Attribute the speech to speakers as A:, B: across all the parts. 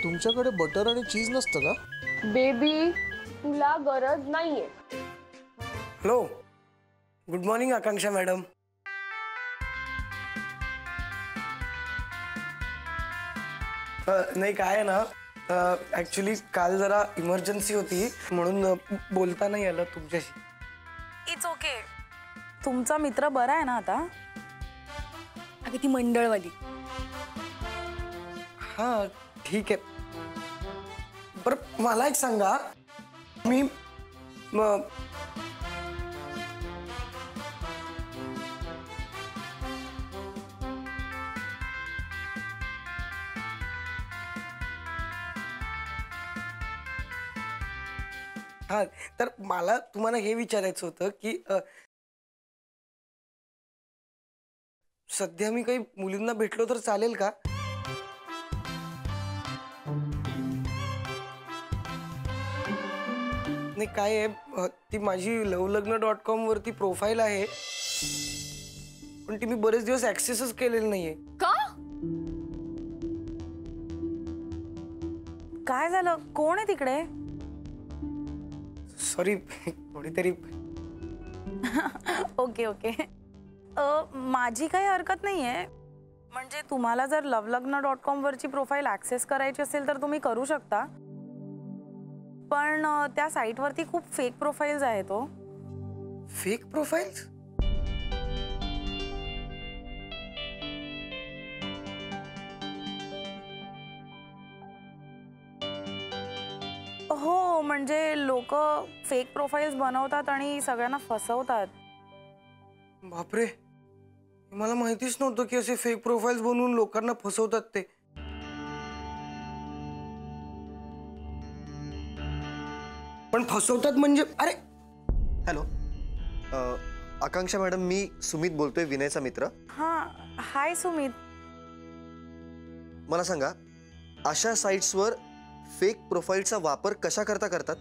A: तुमच्याकडे बटर आणि चीज नसतं का?
B: बेबी तुला गरज नाहीये.
C: हॅलो, गुड मॉर्निंग आकांक्षा मॅडम. नाही काय आहे ना, ॲक्च्युली काल जरा इमर्जन्सी होती म्हणून बोलता नाही आलं तुमच्याशी.
D: It's okay. तुमचा मित्र बरा आहे ना आता? अगं ती मंडळवाली.
C: हां ठीक आहे. बरं मला एक सांगा, मी हां तर मला तुम्हाला हे विचारायचं होतं की सध्या मी काही मुलींना भेटलो तर चालेल का? नाही काय आहे, ती माझी lovelagna.com वरती प्रोफाईल आहे पण ती मी बरेच दिवस ऍक्सेसच केलेली नाहीये.
B: का?
D: काय झालं? कोण आहे तिकडे?
C: सॉरी कोणीतरी.
D: Okay okay. माझी काही हरकत नाहीये. म्हणजे तुम्हाला जर lovelagna.com वरची प्रोफाईल ऍक्सेस करायची असेल तर तुम्ही करू शकता. पण त्या साइट वरती खूप फेक प्रोफाइल्स आहेत. हो,
C: फेक प्रोफाइल्स?
D: हो, म्हणजे लोक फेक प्रोफाइल्स बनवतात आणि सगळ्यांना फसवतात.
C: बापरे, मला माहितीच नव्हतं की असे फेक प्रोफाइल्स बनवून लोकांना फसवतात ते. पण फसवतात म्हणजे? अरे
E: हॅलो, आकांक्षा मॅडम, मी सुमित बोलतोय, विनयचा मित्र.
D: हां, हाय सुमित.
E: मला सांगा, अशा साइट्सवर फेक प्रोफाइलचा वापर कशा करतात?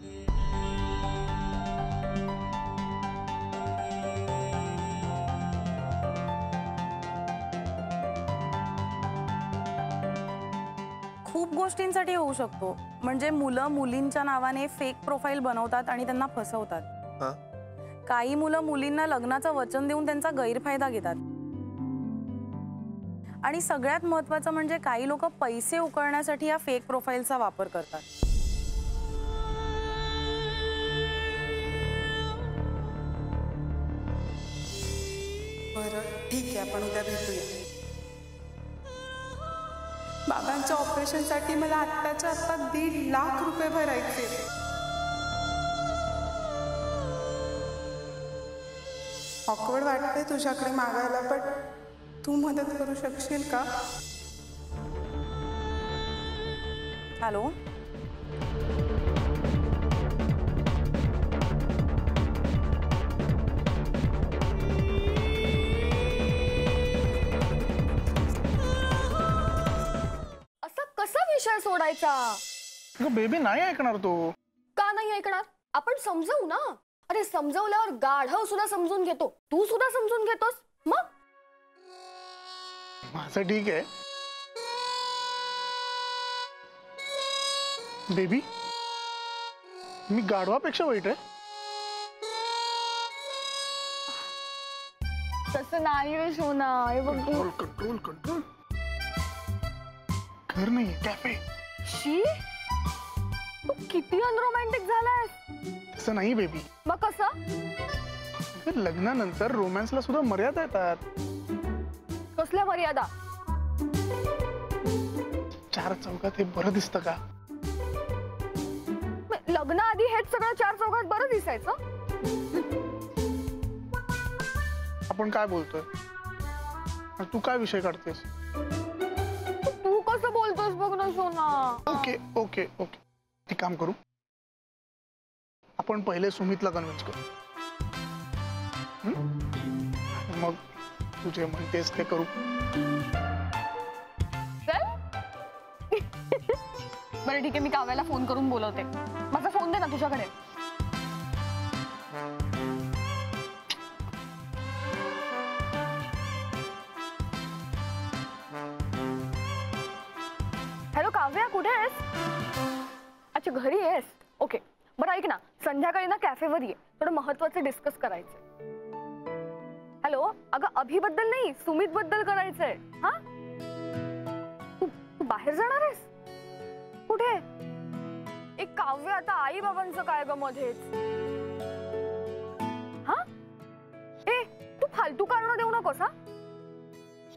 D: खूप गोष्टींसाठी होऊ शकतो. म्हणजे मुलं मुलींच्या नावाने फेक प्रोफाइल बनवतात आणि त्यांना फसवतात. काही मुलं मुलींना लग्नाचं वचन देऊन त्यांचा गैरफायदा घेतात. आणि सगळ्यात महत्त्वाचं म्हणजे काही लोक पैसे उकळण्यासाठी या फेक प्रोफाइलचा वापर करतात.
F: बरं ठीक आहे, आपण उद्या भेटूया. बाबांच्या ऑपरेशनसाठी मला आत्ताच्या आत्ता 1.5 लाख रुपये भरायचे. ऑकवर्ड वाटतंय तुझ्याकडे मागायला, पण तू मदत करू शकशील का?
D: हॅलो,
B: असा कसा विषय सोडायचा?
A: बेबी नाही ऐकणार तो.
B: का नाही ऐकणार? आपण समजवू ना. अरे समजवल्यावर गाढव सुद्धा समजून घेतो, तू सुद्धा समजून घेतोस. मग
A: माझं ठीक आहे बेबी, मी गाढवापेक्षा वाईट आहे?
B: तसं नाही रे सोना. हे बघ
A: कंट्रोल. घर नाही, कॅफे.
B: शी, तू किती अनरोमॅन्टिक झालाय.
A: तसं नाही बेबी.
B: मग कसं?
A: लग्नानंतर रोमॅन्सला सुद्धा मर्यादा येतात.
B: कसल्या मर्यादा?
A: 4 चौकात हे बरं दिसतं का?
B: लग्नाआधी हेच सगळं 4 चौकात बरं दिसायचं.
A: आपण काय बोलतोय? तू काय विषय काढतेस?
B: तू कसं बोलतोस बघ ना सोना.
A: ओके. एक काम करू, आपण पहिले सुमितला कन्व्हिन्स करू. मग तुझे म्हणतेस ते करू.
B: बरं ठीक आहे, मी काव्याला फोन करून बोलवते. माझा फोन दे ना तुझ्याकडे. हॅलो काव्या, काव्या कुठे आहेस? अच्छा घरी आहेस. ओके बरं ऐक ना, संध्याकाळी ना कॅफेवर ये, थोडं महत्वाचं डिस्कस करायचंय. हॅलो अगं अभिबद्दल नाही, सुमित बद्दल करायचंय. हा तू बाहेर जाणार आहेस? कुठे? एक काव्य आता आई बाबांचं काय ग मध्येच. हा ए तू फालतू कारण देऊ नकोस. हा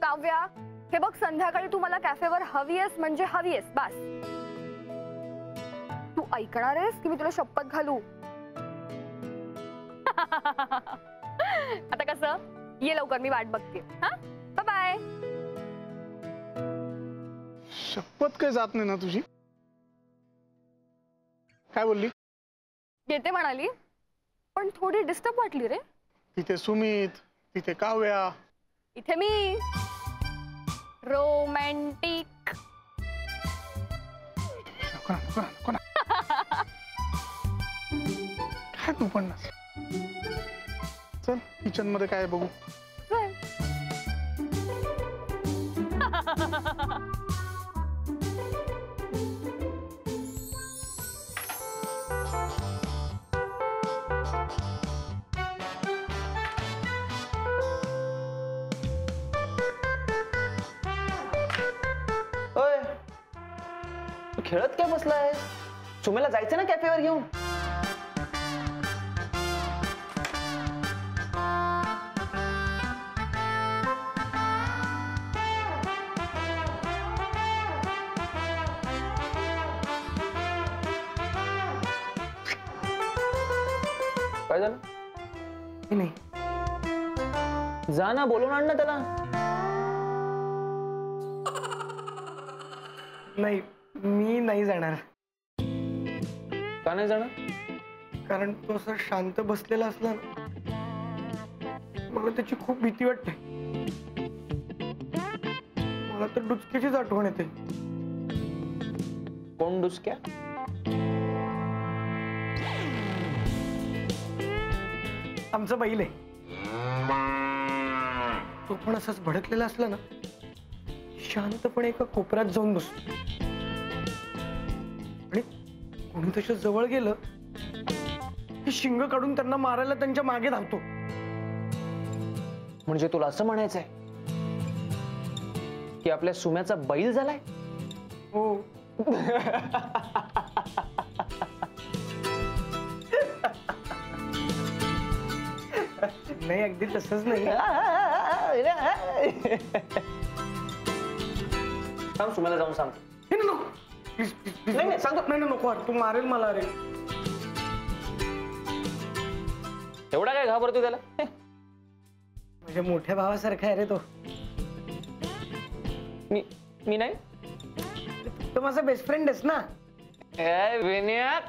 B: काव्या हे बघ, संध्याकाळी तू मला कॅफेवर हवी आहेस म्हणजे हवी आहेस बस. तू ऐकणार आहेस की मी तुला शपथ घालू? आता कसं, ये लवकर, मी वाट बघते. हा बाय बाय.
A: शपथ काय जात नाही ना तुझी? काय बोलली?
B: येते म्हणाली, पण थोडी डिस्टर्ब वाटली रे.
A: तिथे सुमित, तिथे काव्या,
B: इथे मी. रोमॅन्टिक.
A: नको ना, नको ना, नको ना. काय तू पण ना. चल किचन मध्ये काय आहे बघू.
B: चल.
G: ओय, तू खेळत काय बसलाय? सुमेला जायचं ना कॅफेवर घेऊन. काय झालं?
C: नाही
G: जा ना, बोलून आण ना त्याला.
C: नाही, मी नाही जाणार.
G: का नाही जाणार?
C: कारण तो असं शांत बसलेला असला ना, मला त्याची खूप भीती वाटते. मला तर डुचकीचीच आठवण येते.
G: कोण डुसक्या?
C: आमचा बैल आहे. तो पण असाच भडकलेला असला ना, शांतपणे एका कोपऱ्यात जाऊन बसतो आणि कोणी त्याच्या जवळ गेलं की शिंग काढून त्यांना मारायला त्यांच्या मागे धावतो.
G: म्हणजे तुला असं म्हणायचंय की आपल्या सुम्याचा बैल झालाय?
C: हो. नाही, अगदी तसंच नाही.
G: सांग सुम्याला, जाऊन सांग.
C: नको प्लीज प्लीज. नाही सांगतो. नाही नको, तू मारेल मला. अरे
G: एवढा काय घाबरतो त्याला?
C: माझ्या मोठ्या भावासारखा आहे रे तो.
G: मी नाही.
C: तो माझा बेस्ट फ्रेंड आहेस ना.
G: विनया,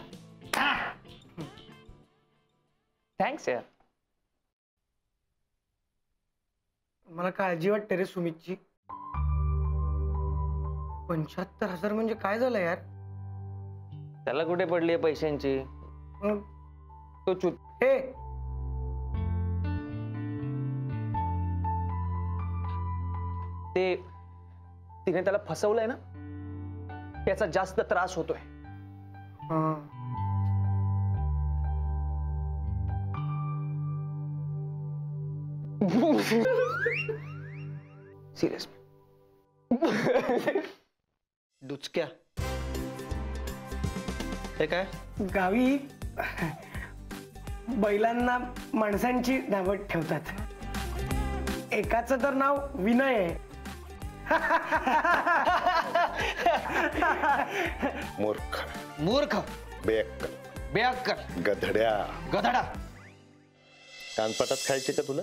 G: थँक्स यार.
C: मला काळजी वाटते रे सुमितची. 75,000 म्हणजे काय झालं यार?
G: त्याला कुठे पडली पैशांची?
C: मग
G: तो चुत.
C: हे
G: ते तिने त्याला फसवलंय ना, त्याचा जास्त त्रास होतोय. सिरियस.
E: डुचक्या हे काय?
C: गावी बैलांना माणसांची नावं ठेवतात. एकाचं तर नाव विनय आहे.
H: मूर्ख,
G: मूर्ख,
H: बेअक्कल,
G: बेअक्कल,
H: गधड्या.
G: गधडा.
H: कानपाटात खायचे का तुला?